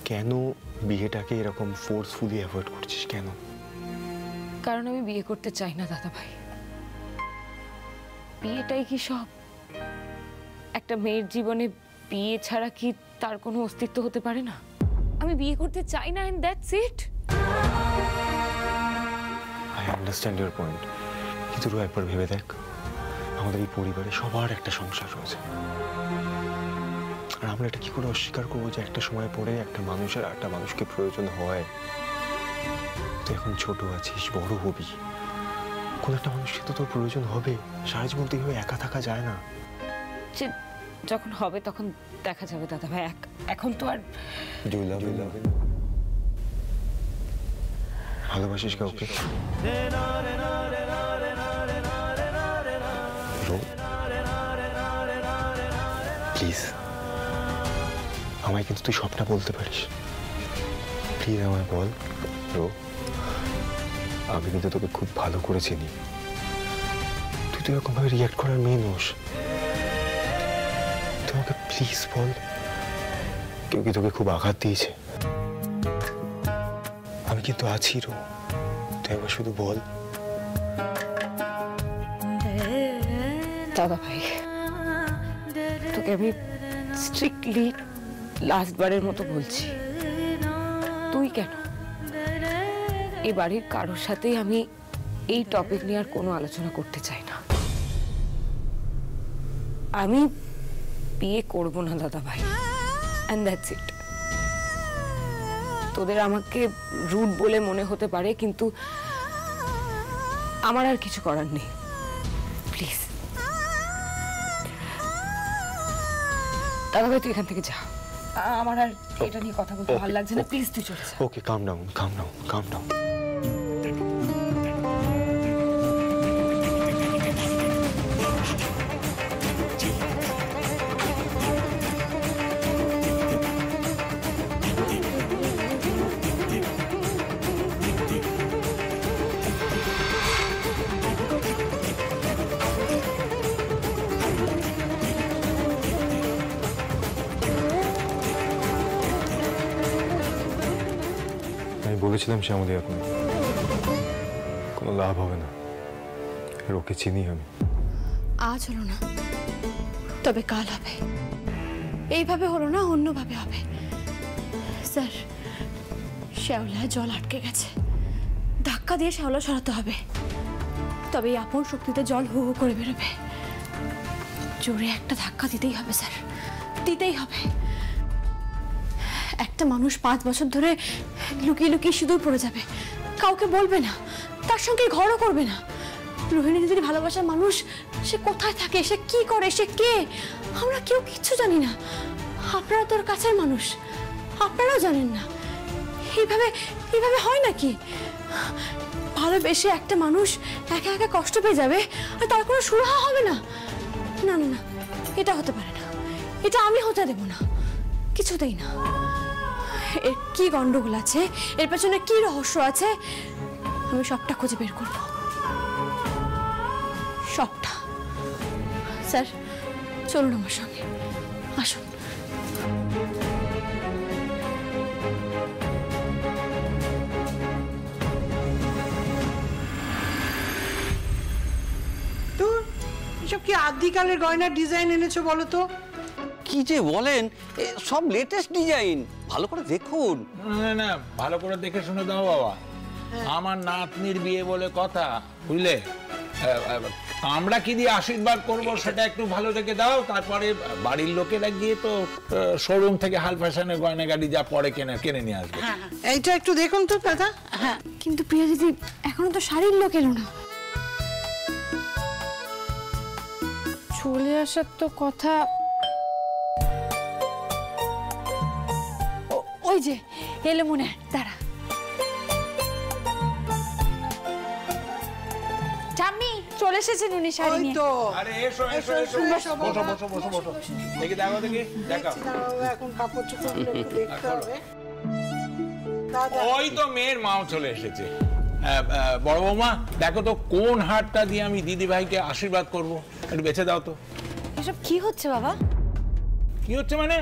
কেন বিয়েটাকে এরকম forcefully avoid করছিস কেন? কারণ আমি বিয়ে করতে চাই না দাদা ভাই। বিয়েটাই কি সব? একটা মেয়ের জীবনে বিয়ে ছাড়া কি তার কোনো অস্তিত্ব হতে পারে না? আমি বিয়ে করতে চাই না, and that's it. I understand your point, কিন্তু একবার ভেবে দেখ, আমাদের এই পরিবারে সবার একটা সংসার রয়েছে, আর আমরা এটা কি করে অস্বীকার করবো যে একটা সময় পরে একটা মানুষের একটা মানুষকে প্রয়োজন হয়? তুই এখন ছোট আছিস, বড় হবি, কোন একটা মানুষকে তো তোর প্রয়োজন হবে। সারা জীবন তো এইভাবে একা থাকা যায় না। যখন হবে তখন দেখা যাবে দাদা ভাই, এখন তো আর। ভালোবাসিস কাউকে? প্লিজ আমায় কিন্তু তুই সবটা বলতে পারিস। প্লিজ আমায় বল রো, আমি কিন্তু তোকে খুব ভালো করে চিনি। তুই তো এরকম ভাবে রিয়াক্ট করার মেয়ে নোস। তোমাকে প্লিজ বল, কেউ কি তোকে খুব আঘাত দিয়েছে? আমি কিন্তু আছি রো, তুই একবার শুধু বল। দাদা ভাই, তোকে আমি স্ট্রিক্টলি লাস্টবারের মতো বলছি, তুই কেন এই বাড়ির কারোর সাথেই আমি এই টপিক নিয়ে আর কোনো আলোচনা করতে চাই না। আমি বিয়ে করব না দাদা ভাই, এন্ড দ্যাটস ইট। তোদের আমাকে রুড বলে মনে হতে পারে, কিন্তু আমার আর কিছু করার নেই। প্লিজ দাদা ভাই, তুই এখান থেকে যা, আমার আর এটা নিয়ে কথা বলতে ভালো লাগছে না। প্লিজ তুই চলে যা। ওকে, কাম ডাউন, কাম ডাউন, কাম ডাউন। বলেছিলাম সে আমাদের এখন কোনো লাভ হবে না, ওকে চিনি আমি। আজ হলো না, তবে কাল হবে। এইভাবে হলো না, অন্যভাবে হবে। স্যার, শ্যাওলায় জল আটকে গেছে, ধাক্কা দিয়ে শ্যাওলা সরাতে হবে, তবে এই আপন শক্তিতে জল হু হু করে বেরোবে। জোরে একটা ধাক্কা দিতেই হবে স্যার, দিতেই হবে। একটা মানুষ 5 বছর ধরে লুকিয়ে লুকিয়ে সিঁদুর পড়ে যাবে, কাউকে বলবে না, তার সঙ্গে ঘরও করবে না। রোহিণী দিদির ভালোবাসার মানুষ, সে কোথায় থাকে, সে কি করে, সে কে, আমরা কেউ কিচ্ছু জানি না। আপনারা তোর কাছের মানুষ, আপনারাও জানেন না। এইভাবে এইভাবে হয় নাকি? ভালোবেসে একটা মানুষ একা একা কষ্ট পেয়ে যাবে আর তার কোনো সুরাহা হবে না? না না না, এটা হতে পারে না, এটা আমি হতে দেব না, কিছুতেই না। এর কি গন্ডগোল আছে, এর পেছনে কি রহস্য আছে, আমি সবটা খুঁজে বের করব, সবটা। স্যার, চলুন আমার সঙ্গে, আসুন। এসব কি আদিকালের গয়নার ডিজাইন এনেছো বলো তো? কি যে বলেন, সব লেটেস্ট ডিজাইন, ভালো করে দেখুন। না না, ভালো করে দেখে শুনে দাও বাবা, আমার নাতনির বিয়ে বলে কথা, বুঝলে? আমরা কি দিয়ে আশীর্বাদ করবো সেটা একটু ভালো দেখে দাও, তারপরে বাড়ির লোকেরা গিয়ে তো শোরুম থেকে হাল ফ্যাশনের গয়না গাড়ি যা পরে কিনে নিয়ে আসবে। এইটা একটু দেখুন তো দাদা। হ্যাঁ, কিন্তু প্রিয়া দিদি, এখনো তো শাড়ির লোক এলো না। চলে আসার তো কথা। ওই যে এলো মনে হয়, দাঁড়া। ঠাম্মি চলে এসেছেন উনি শাড়ি নিয়ে। তো আরে এসো এসো এসো, বসো বসো বসো বসো, দেখি দেখো দেখি দেখো। এখন কাপড় চোপড়গুলো একটু দেখতে হবে। দাদা, ওই তো মেয়ের মাও চলে এসেছে। বড় বৌমা, দেখো তো কোন হারটা দিয়ে আমি দিদি ভাইকে আশীর্বাদ করব, একটু বেছে দাও তো। এসব কি হচ্ছে বাবা? কি হচ্ছে মানে?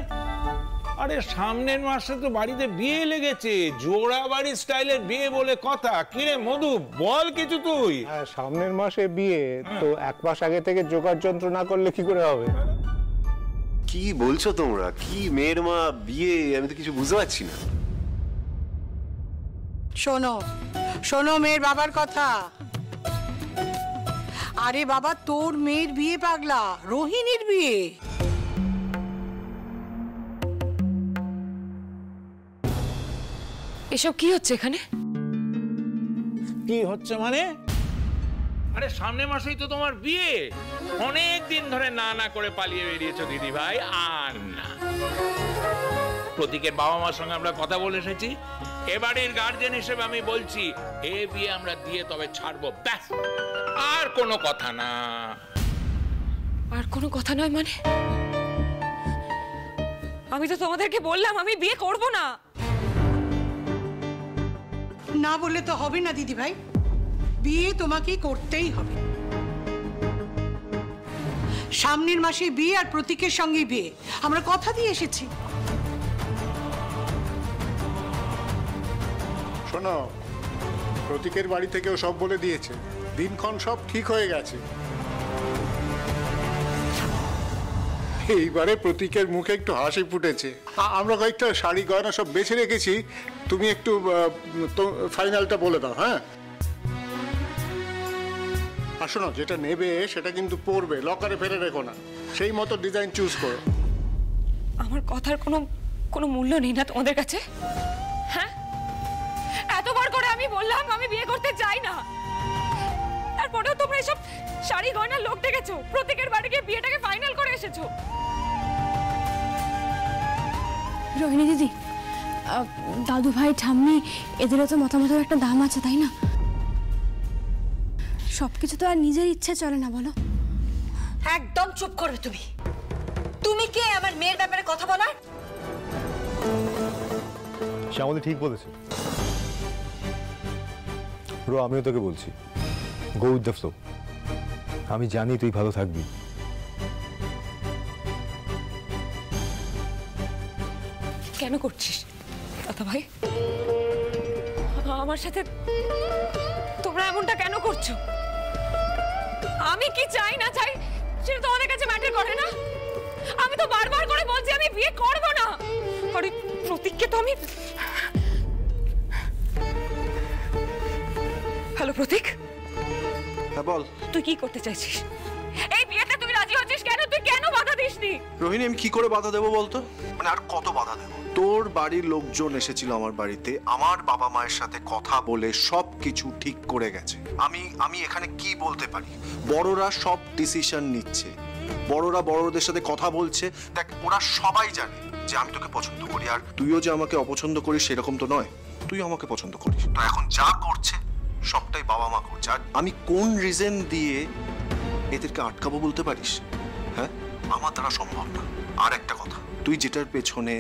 আরে সামনের মাসে তো বাড়িতে বিয়ে লেগেছে, জোড়া বাড়ি স্টাইলের বিয়ে বলে কথা। কিরে মধু, বল কিছু তুই। হ্যাঁ, সামনের মাসে বিয়ে, তো এক মাস আগে থেকে জোগাড় যন্ত্র না করলে কি করে হবে? কি বলছো তোমরা? কি মেয়ের মা বিয়ে, আমি তো কিছু বুঝতে পারছি না। শোনো শোনো মেয়ের বাবার কথা। আরে বাবা, তোর মেয়ের বিয়ে পাগলা, রোহিণীর বিয়ে। এসব কি হচ্ছে এখানে? কি হচ্ছে মানে? আরে সামনের মাসেই তো তোমার বিয়ে। অনেক দিন ধরে না না করে পালিয়ে বেরিয়েছো দিদি ভাই। আর না, প্রতীকের বাবা মার সঙ্গে আমরা কথা বলে এসেছি। এবারের গার্জেন হিসেবে আমি বলছি, এ বিয়ে আমরা দিয়ে তবে ছাড়বো, ব্যাস। আর কোনো কথা না। আর কোনো কথা নয় মানে? আমি তো তোমাদেরকে বললাম আমি বিয়ে করব না। না বললে তো হবে না দিদি ভাই, বিয়ে তোমাকে করতেই হবে। সামনের মাসে বিয়ে, আর প্রতীকের সঙ্গে বিয়ে, আমরা কথা দিয়ে এসেছি। শোনো, প্রতীকের বাড়ি থেকেও সব বলে দিয়েছে, দিনক্ষণ সব ঠিক হয়ে গেছে। এইবারে প্রতীকের মুখে একটু হাসি ফুটেছে। আমরা কয়েকটা শাড়ি গয়না সব বেছে রেখেছি, তুমি একটু ফাইনালটা বলে দাও। হ্যাঁ, আর শোনো, যেটা নেবে সেটা কিন্তু পরবে, লকারে ফেলে রেখো না, সেই মতো ডিজাইন চুজ করো। আমার কথার কোনো মূল্য নেই না তোমাদের কাছে? হ্যাঁ, এতবার করে আমি বললাম আমি বিয়ে করতে চাই না, তারপরেও তোমরা এসব শাড়ি গয়নার লোক দেখেছো, প্রত্যেকের বাড়ি গিয়ে বিয়েটাকে ফাইনাল করে এসেছো। রোহিণী দিদি, দাদু ভাই ঠাম্মি এদেরও তো মতামতের একটা দাম আছে, তাই না? সবকিছু তো আর নিজের ইচ্ছে চলে না, বলো? একদম চুপ করবে তুমি। তুমি কে আমার মেয়ের ব্যাপারে কথা বলার? শ্যামলী ঠিক বলেছে। আমিও তোকে বলছি, গো উইথ দ্য ফ্লো। আমি জানি তুই ভালো থাকবি। কেন করছিস দাদা ভাই? আমার সাথে তোমরা এমনটা কেন করছো? আমি কি চাই না চাই সেটা তোমাদের কাছে ম্যাটার করে না? আমি তো বারবার করে বলছি আমি বিয়ে করব না। আরে প্রতীককে তো আমি... হ্যালো প্রতীক, হ্যাঁ বল। তুই কি করতে চাইছিস? এই বিয়েতে তুই রাজি হচ্ছিস কেন? তুই কেন বাধা দিসনি? রোহিণী, আমি কি করে বাধা দেবো বলতো? মানে আর কত বাধা দেবো? তোর বাড়ির লোকজন এসেছিল আমার বাড়িতে, আমার বাবা মায়ের সাথে কথা বলে সব কিছু ঠিক করে গেছে। আমি এখানে কি বলতে পারি? বড়রা সব ডিসিশন নিচ্ছে, বড়রা বড়দের সাথে কথা বলছে। দেখ, ওরা সবাই জানে যে আমি তোকে পছন্দ করি, আর তুইও যে আমাকে অপছন্দ করিস সেরকম তো নয়, তুইও আমাকে পছন্দ করিস। তো এখন যা করছে সবটাই বাবা মা করছে, আর আমি কোন রিজন দিয়ে এদেরকে আটকাবো বলতে পারিস? হ্যাঁ, আমার দ্বারা সম্ভব না। আর একটা কথা, তুই যেটার পেছনে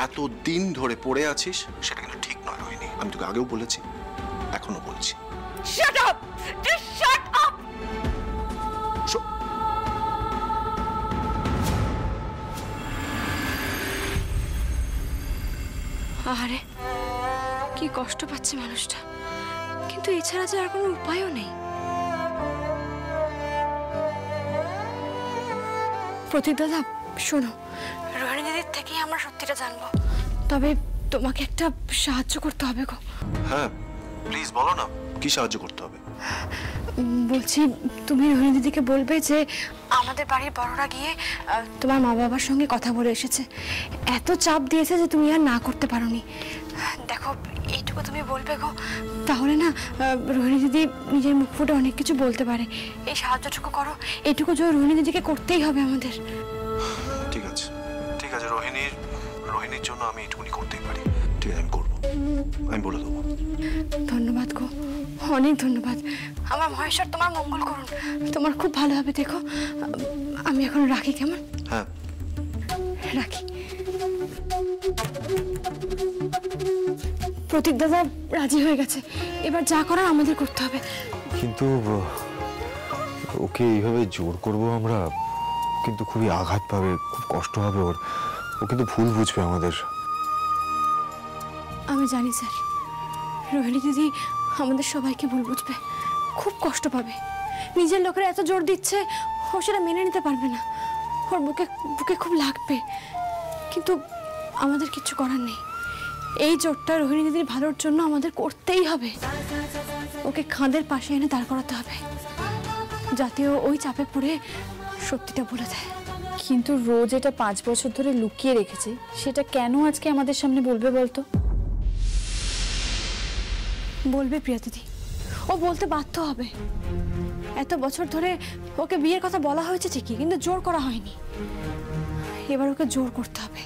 এত দিন ধরে পড়ে আছিস সেটা কিন্তু ঠিক নয় রোহিণী। আমি তোকে আগেও বলেছি, এখনো বলছি। Shut up, just shut up. আরে কি কষ্ট পাচ্ছে মানুষটা, কিন্তু এছাড়া যে আর কোনো উপায়ও নেই। প্রতীক দাদা শোনো, রোহিণী দিদির থেকেই আমরা সত্যিটা জানবো, তবে তোমাকে একটা সাহায্য করতে হবে গো। হ্যাঁ প্লিজ বলো না, কি সাহায্য করতে হবে? বলছি, তুমি রোহিণী দিদিকে বলবে যে আমাদের বাড়ির বড়রা গিয়ে তোমার মা বাবার সঙ্গে কথা বলে এসেছে, এত চাপ দিয়েছে যে তুমি আর না করতে পারোনি। দেখো, এইটুকু তুমি বলবে গো, তাহলে না রোহিণী দিদি নিজের মুখ ফুটে অনেক কিছু বলতে পারে। এই সাহায্যটুকু করো, এইটুকু জোর রোহিণী দিদিকে করতেই হবে আমাদের। ঠিক আছে ঠিক আছে, রোহিণীর জন্য আমি এইটুকুনি করতেই পারি। ঠিক আছে, আমি করবো, আমি বলে দেবো। ধন্যবাদ গো, অনেক ধন্যবাদ। আমার মহেশ্বর তোমার মঙ্গল করুন, তোমার খুব ভালো হবে। দেখো, আমি এখন রাখি, কেমন? হ্যাঁ রাখি। প্রতীক দাদা রাজি হয়ে গেছে, এবার যা করার আমাদের করতে হবে। কিন্তু ওকে এইভাবে জোর করব আমরা, কিন্তু খুবই আঘাত পাবে, খুব কষ্ট হবে ওর। ও কিন্তু ভুল বুঝবে আমাদের। আমি জানি স্যার, রোহিণী দিদি আমাদের সবাইকে ভুল বুঝবে, খুব কষ্ট পাবে। নিজের লোকেরা এত জোর দিচ্ছে, ও সেটা মেনে নিতে পারবে না, ওর বুকে বুকে খুব লাগবে। কিন্তু আমাদের কিচ্ছু করার নেই, এই জোরটা রোহিণী দিদির ভালোর জন্য আমাদের করতেই হবে। ওকে খাঁদের পাশে এনে দাঁড় করাতে হবে, যাতে ও ওই চাপে পড়ে সত্যিটা বলে দেয়। কিন্তু রোজ এটা 5 বছর ধরে লুকিয়ে রেখেছে, সেটা কেন আজকে আমাদের সামনে বলবে বলতো? বলবে প্রিয়া দিদি, ও বলতে বাধ্য হবে। এত বছর ধরে ওকে বিয়ের কথা বলা হয়েছে ঠিকই, কিন্তু জোর করা হয়নি। এবার ওকে জোর করতে হবে,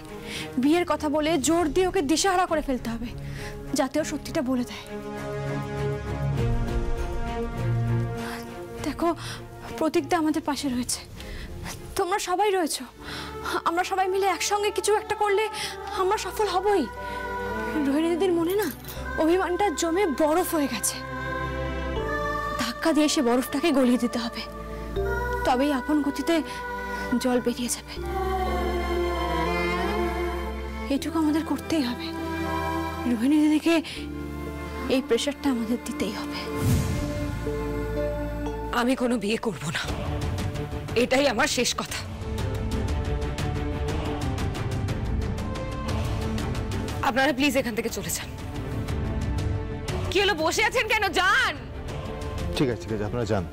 বিয়ের কথা বলে জোর দিয়ে ওকে দিশাহারা করে ফেলতে হবে, যাতে ও সত্যিটা বলে দেয়। দেখো, প্রতীকদা আমাদের পাশে রয়েছে, তোমরা সবাই রয়েছো। আমরা সবাই মিলে একসঙ্গে কিছু একটা করলে আমরা সফল হবই। রোহিণী দিদির মনে না অভিমানটা জমে বরফ হয়ে গেছে, ধাক্কা দিয়ে সে বরফটাকে গলিয়ে দিতে হবে, তবেই আপন গতিতে জল বেরিয়ে যাবে। এটুকু আমাদের করতেই হবে, রোহিণী দিদিকে এই প্রেশারটা আমাদের দিতেই হবে। আমি কোনো বিয়ে করব না, এটাই আমার শেষ কথা। আপনারা প্লিজ এখান থেকে চলে যান। কি হলো, বসে আছেন কেন? যান। ঠিক আছে ঠিক আছে, আপনারা যান।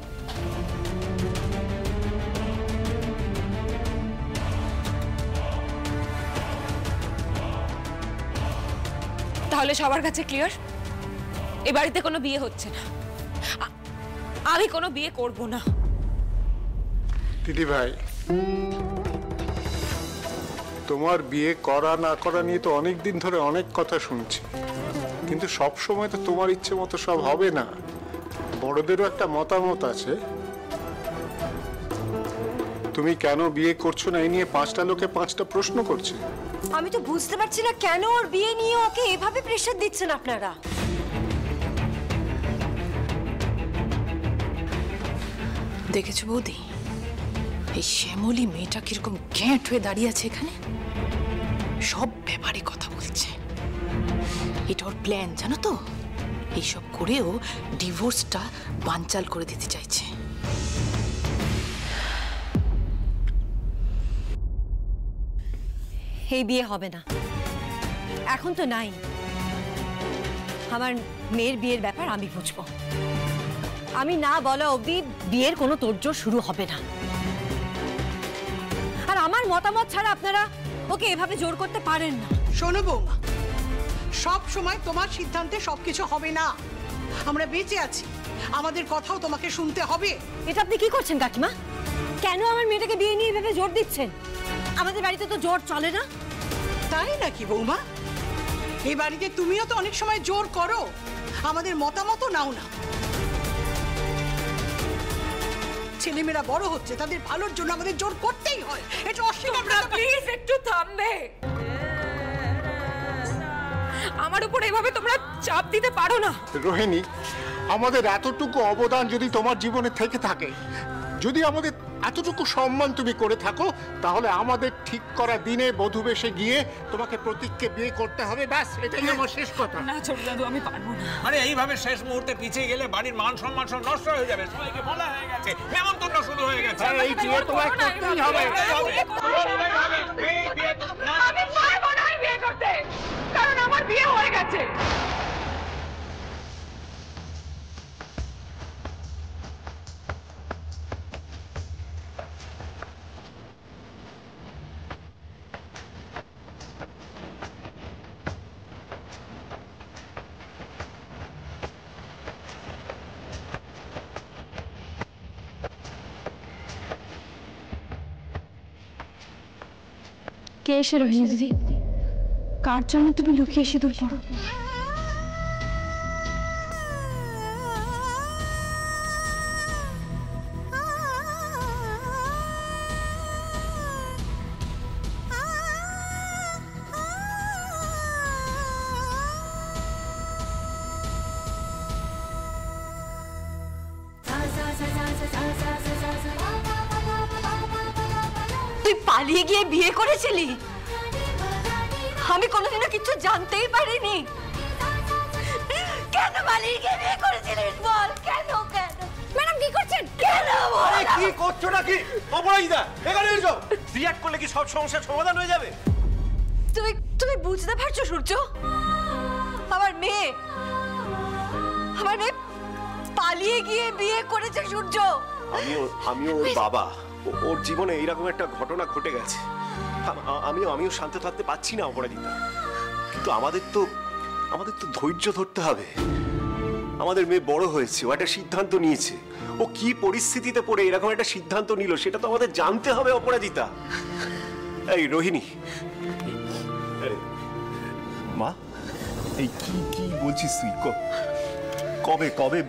তাহলে সবার কাছে ক্লিয়ার, এ বাড়িতে কোনো বিয়ে হচ্ছে না, আমি কোনো বিয়ে করব না। দিদি ভাই, তোমার বিয়ে করা না করা নিয়ে তো অনেক দিন ধরে অনেক কথা শুনছি, কিন্তু সব সময় তো তোমার ইচ্ছে মতো সব হবে না, বড়দেরও একটা মতামত আছে। তুমি কেন বিয়ে করছো না এই নিয়ে 5টা লোকে 5টা প্রশ্ন করছে। আমি তো বুঝতে পারছি না কেন ওর বিয়ে নিয়ে ওকে এভাবে প্রেশার দিচ্ছেন আপনারা। দেখেছো বৌদি, এই শ্যামলী মেয়েটা কিরকম ঘ্যাঁট হয়ে দাঁড়িয়ে আছে এখানে, সব ব্যাপারে কথা বলছে। এটা ওর প্ল্যান, জানো তো? এইসব করেও ডিভোর্সটা বানচাল করে দিতে চাইছে। এই বিয়ে হবে না, এখন তো নাই। আমার মেয়ের বিয়ের ব্যাপার আমি বুঝবো, আমি না বলা অবধি বিয়ের কোনো তোড়জোড় শুরু হবে না। আর আমার মতামত ছাড়া আপনারা ওকে এভাবে জোর করতে পারেন না। শোনো বৌমা, সব সময় তোমার সিদ্ধান্তে সবকিছু হবে না। আমরা বেঁচে আছি, আমাদের কথাও তোমাকে শুনতে হবে। এটা আপনি কি করছেন কাকিমা? কেন আমার মেয়েটাকে বিয়ে নিয়ে এভাবে জোর দিচ্ছেন? আমাদের বাড়িতে তো জোর চলে না। তাই নাকি বৌমা? এই বাড়িতে তুমিও তো অনেক সময় জোর করো, আমাদের মতামতও নাও না। ছেলেমেয়েরা বড় হচ্ছে, তাদের ভালোর জন্য আমাদের জোর করতেই হয়, এটা অস্বীকার করতে পারি। প্লিজ একটু থামবে, আমার উপর এভাবে তোমরা চাপ দিতে পারো না। রোহিণী, আমাদের এতটুকু অবদান যদি তোমার জীবনে থেকে থাকে, যদি আমাদের এতটুকু সম্মান তুমি করে থাকো, তাহলে আমাদের ঠিক করা দিনে বধূ বেশে গিয়ে তোমাকে প্রতীককে বিয়ে করতে হবে, ব্যাস, এটাই আমার শেষ কথা। না ছোট দাদু, আমি পারবো না। আরে এইভাবে শেষ মুহূর্তে পিছিয়ে গেলে বাড়ির মান সম্মান সব নষ্ট হয়ে যাবে। সবাইকে বলা হয়ে গেছে, নেমন্তন্ন শুরু হয়ে গেছে। এই বিয়ে তোমায় করতেই হবে। আমি পারবো না বিয়ে করতে, কারণ আমার বিয়ে হয়ে গেছে। কে এসে রোহিণী দিদি? কার জন্য তুমি লুকিয়ে সিঁদুর পড়ো? তুই পালিয়ে গিয়ে বিয়ে করেছিলি? আমি কোনোদিনও কিছু জানতেই পারিনি। কেন মালিককে বিয়ে করেছিলেন বল? কেন কেন? ম্যাডাম কি করছেন? কেন? আরে কি করছো নাকি? অপরাজিতা এখানে এসো। রিঅ্যাক্ট করলে কি সব সমস্যার সমাধান হয়ে যাবে? তুমি বুঝতে পারছো সূর্য? আমার মেয়ে পালিয়ে গিয়ে বিয়ে করেছে সূর্য। আমিও ওর বাবা। ওর জীবনে এইরকম একটা ঘটনা ঘটে গেছে। আমিও শান্ত থাকতে পারছি না অপরাজিতা। কিন্তু আমাদের তো ধৈর্য ধরতে হবে। আমাদের মেয়ে বড় হয়েছে, ও একটা সিদ্ধান্ত নিয়েছে। ও কি পরিস্থিতিতে পড়ে এরকম একটা সিদ্ধান্ত নিল সেটা তো আমাদের জানতে হবে অপরাজিতা। এই রোহিণী, মা এই কি বলছিস তুই? কবে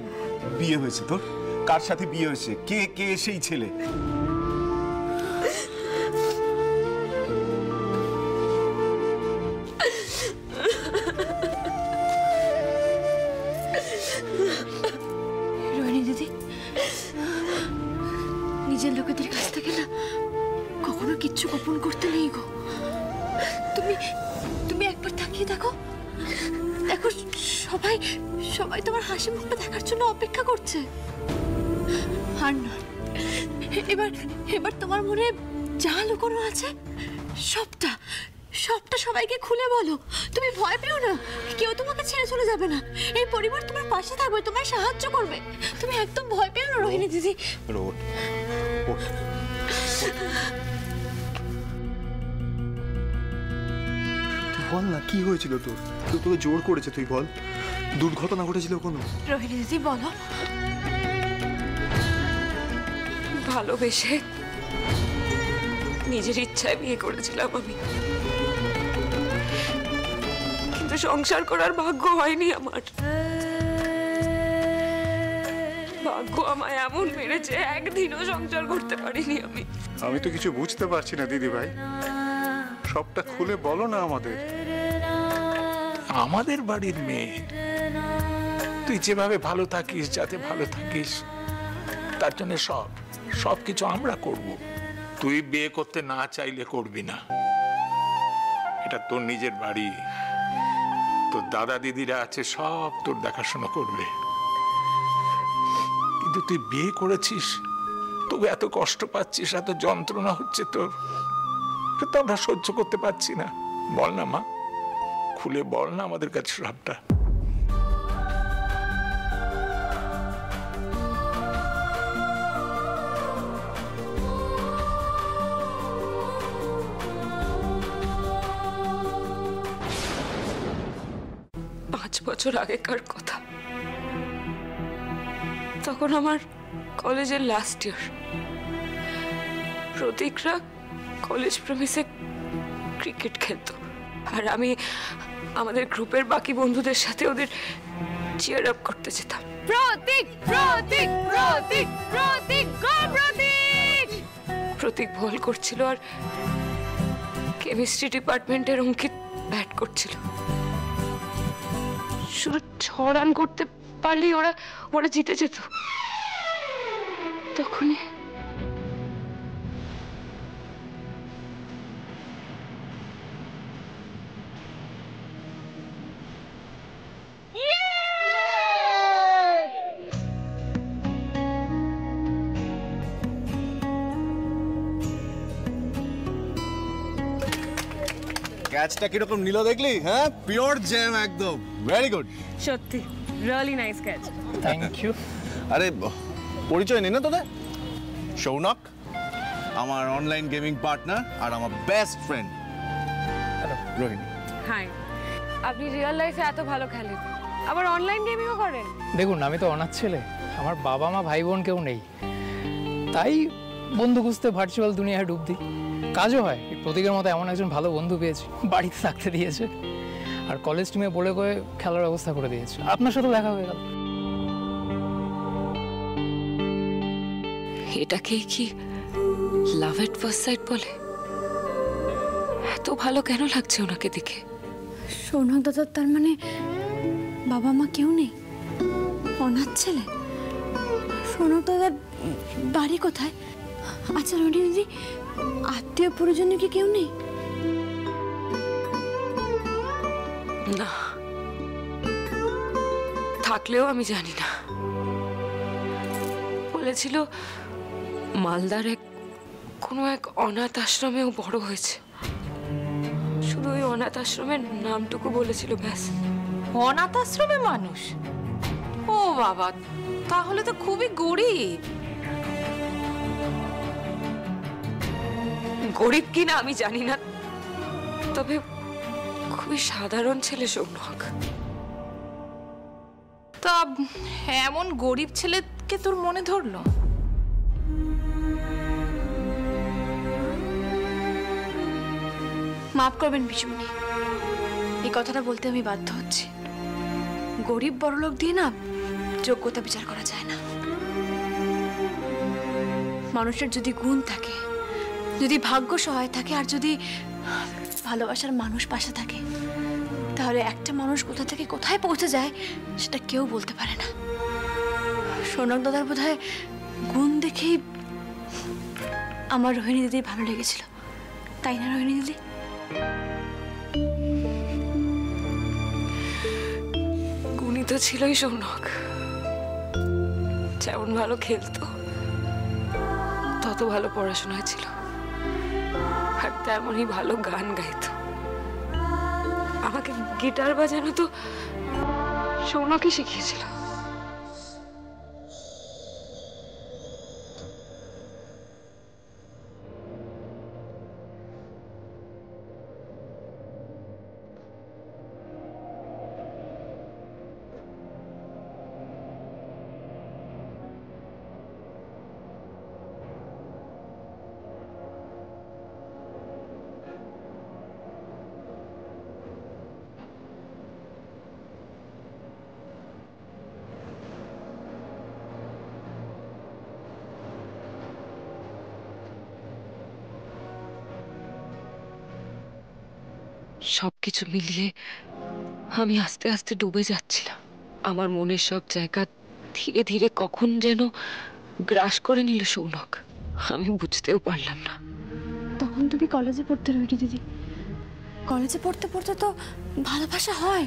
বিয়ে হয়েছে তোর? কার সাথে বিয়ে হয়েছে? কে সেই ছেলে? রোহিণী দিদি, নিজের লোকেদের কাছ থেকে না কখনো কিচ্ছু গোপন করতে নেই গো। তুমি একবার তাকিয়ে দেখো, দেখো সবাই তোমার হাসি মুখটা দেখার জন্য অপেক্ষা করছে। আর না, এবার তোমার মনে যা লুকোনো আছে সবটা সবাইকে খুলে বলো। তুমি ভয় পেও না, কেউ তোমাকে ছেড়ে চলে যাবে না। এই পরিবার তোমার পাশে থাকবে, তোমায় সাহায্য করবে। তুমি একদম ভয় পেও না রোহিণী দিদি। বল না কি হয়েছিল তোর? তোকে জোর করেছে, তুই বল। দুর্ঘটনা ঘটেছিল কোনো? রোহিণী দিদি বলো। ভালোবেসে নিজের ইচ্ছায় বিয়ে করেছিলাম আমি, কিন্তু সংসার করার ভাগ্য হয়নি আমার। ভাগ্য আমায় এমন মেরেছে, একদিনও সংসার করতে পারিনি আমি। আমি তো কিছু বুঝতে পারছি না দিদি ভাই, সবটা খুলে বলো না আমাদের। আমাদের বাড়ির মেয়ে, তুই যেভাবে ভালো থাকিস, যাতে ভালো থাকিস, তার জন্য সবকিছু আমরা করব। তুই বিয়ে করতে না চাইলে করবি না। এটা তোর নিজের বাড়ি, তোর দাদা দিদিরা আছে, সব তোর দেখাশোনা করবে। কিন্তু তুই বিয়ে করেছিস, তবু এত কষ্ট পাচ্ছিস, এত যন্ত্রণা হচ্ছে তোর, তো আমরা সহ্য করতে পারছি না। বল না মা, খুলে বল না আমাদের কাছে সবটা। পাঁচ বছর আগেকার কথা, তখন আমার কলেজের লাস্ট ইয়ার। প্রতীকরা কলেজ প্রেমিসে ক্রিকেট খেলতো, আর আমি আমাদের গ্রুপের বাকি বন্ধুদের সাথে ওদের চিয়ার আপ করতে যেতাম। প্রতীক প্রতীক প্রতীক প্রতীক প্রতীক প্রতীক বল করছিল, আর কেমিস্ট্রি ডিপার্টমেন্টের অঙ্কিত ব্যাট করছিল। শুধু 6 রান করতে পারলেই ওরা জিতে যেত। তখনই ক্যাচটা কিরকম নিল দেখলি? হ্যাঁ, পিওর জ্যাম একদম। Very good. সত্যি really nice catch. Thank you. আরে পরিচয় নেই না তোদের? সৌনক, আমার অনলাইন গেমিং পার্টনার আর আমার best friend. Hello Rohini. Hi. আপনি রিয়েল লাইফে এত ভালো খেলেন, আবার অনলাইন গেমিংও করেন? দেখুন, আমি তো অনাথ ছেলে, আমার বাবা মা ভাই বোন কেউ নেই, তাই বন্ধু খুঁজতে ভার্চুয়াল দুনিয়ায় ডুব দিই। কাজও হয়, প্রতীকের মতো এমন একজন ভালো বন্ধু পেয়েছি, বাড়িতে থাকতে দিয়েছে, আর কলেজ টিমে বলে কয়ে খেলার ব্যবস্থা করে দিয়েছে। আপনার সাথে দেখা হয়ে গেল। এটাকেই কি লাভ এট ফার্স্ট সাইট বলে? এত ভালো কেন লাগছে ওনাকে দেখে? সৌনক দাদা, তার মানে বাবা মা কেউ নেই, অনাথ ছেলে। সৌনক দাদার বাড়ি কোথায়? আচ্ছা রোহিণী দিদি, আত্মীয় পরিজনে কি কেউ নেই? না, থাকলেও আমি জানি না। বলেছিল মালদার কোনো এক অনাথ আশ্রমেও বড় হয়েছে। শুধু ওই অনাথ আশ্রমের নামটুকু বলেছিল, ব্যাস। অনাথ আশ্রমে মানুষ? ও বাবা, তাহলে তো খুবই গরিব। গরিব কিনা আমি জানি না, তবে খুবই সাধারণ ছেলে সৌনক। তা এমন গরিব ছেলেকে তোর মনে ধরলো? মাফ করবেন পিসুমণি, এই কথাটা বলতে আমি বাধ্য হচ্ছি। গরিব বড়লোক দিয়ে না যোগ্যতা বিচার করা যায় না। মানুষের যদি গুণ থাকে, যদি ভাগ্য সহায় থাকে, আর যদি ভালোবাসার মানুষ পাশে থাকে, তাহলে একটা মানুষ কোথা থেকে কোথায় পৌঁছে যায় সেটা কেউ বলতে পারে না। সৌনক দাদার বোধহয় গুণ দেখেই আমার রোহিণী দিদি ভালো লেগেছিল, তাই না রোহিণী দিদি? গুণী তো ছিলই সৌনক। যেমন ভালো খেলতো, তত ভালো পড়াশোনা ছিল, আর তেমনই ভালো গান গাইতো। আমাকে গিটার বাজানো তো সৌনকই শিখিয়েছিল। সবকিছু মিলিয়ে আমি আস্তে আস্তে ডুবে যাচ্ছিলাম। আমার মনের সব জায়গা ধীরে ধীরে কখন যেন গ্রাস করে নিল সৌনক, আমি বুঝতেও পারলাম না। তখন তুমি কলেজে পড়তে রোহিণী দিদি। কলেজে পড়তে পড়তে তো ভালোবাসা হয়।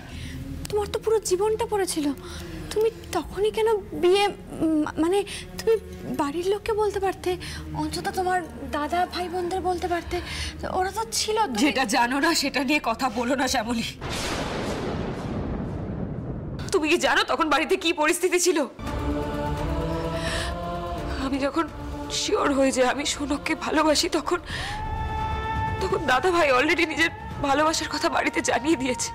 তোমার তো পুরো জীবনটা পড়েছিল। তুমি তখনই কেন বিয়ে, মানে তুমি বাড়ির লোককে বলতে পারতে, অন্তত তোমার দাদা ভাই বোনদের বলতে পারতে, ওরা তো ছিল। যেটা জানো না সেটা নিয়ে কথা বলো না শ্যামলী। তুমি কি জানো তখন বাড়িতে কি পরিস্থিতি ছিল? আমি যখন শিওর হয়ে যায় আমি সৌনককে ভালোবাসি, তখন দাদা ভাই অলরেডি নিজের ভালোবাসার কথা বাড়িতে জানিয়ে দিয়েছে।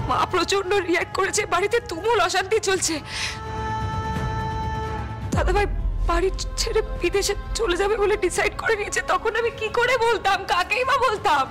মা প্রচন্ড রিঅ্যাক্ট করেছে, বাড়িতে তুমুল অশান্তি চলছে। দাদা ভাই বাড়ি ছেড়ে বিদেশে চলে যাবে বলে ডিসাইড করে নিয়েছে। তখন আমি কি করে বলতাম, কাকেই বা বলতাম?